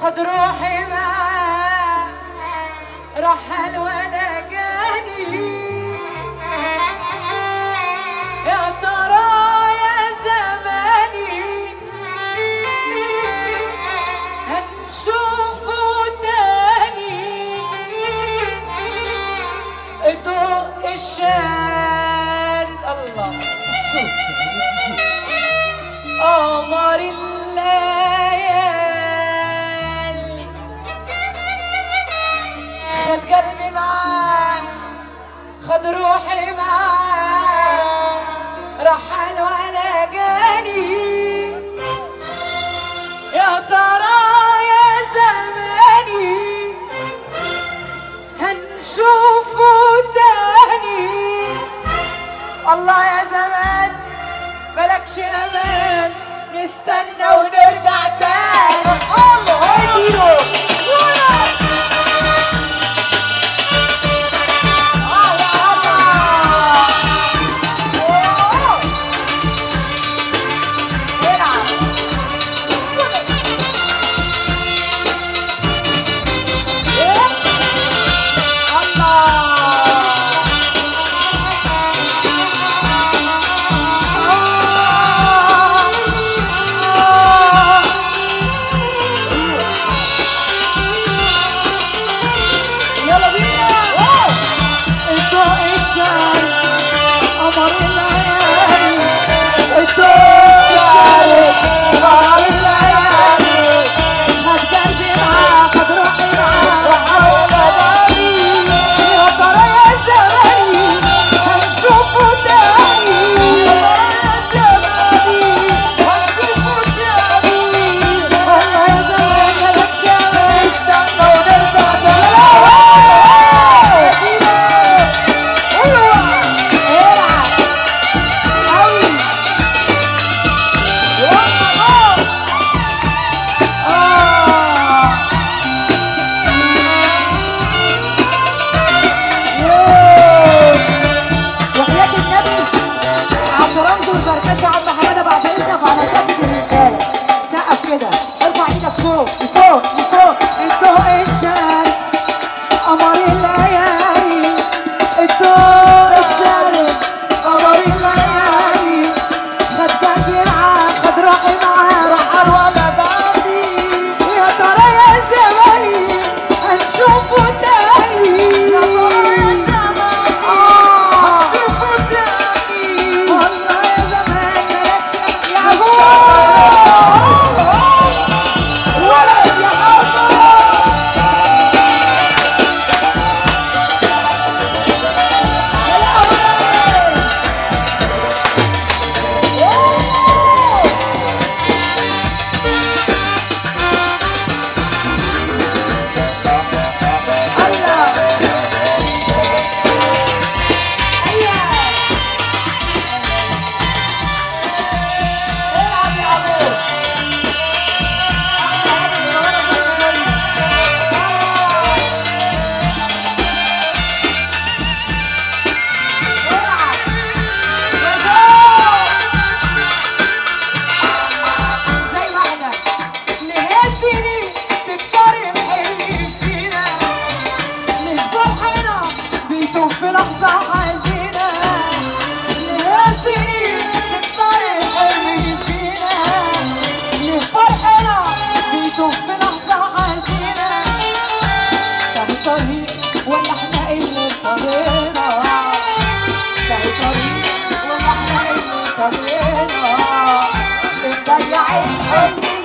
خد روحي معاه رحل ولا جاني. يا ترى يا زماني هنشوفه تاني. ضوء الشارد الله قمر الليالي خد قلبي معاه خد روحي معاه رحل ولا جاني. يا ترى يا زماني هنشوفه تاني. الله يا زمان ملكش امان نستنى ونرجع تاني. الله هيديله فوق فوق فوق. الضوء الشارد قمر الليالي الضوء الشارد قمر الليالي خد قلبي معاه خد روحي معاه رحل ولا بالي. يا ترى يا زماني هنشوفه تاني. يا ترى يا زماني هنشوفه تاني. والله يا زمان مالكش يا في لحظة حزينة ليها سنين تكسر الحلم فينا. ليه فرحنا بيدوب في لحظة حزينة. تاهي طريق ولا احنا اللي انتظرنا. تاهي طريق ولا احنا اللي انتظرنا. بنضيع الحلم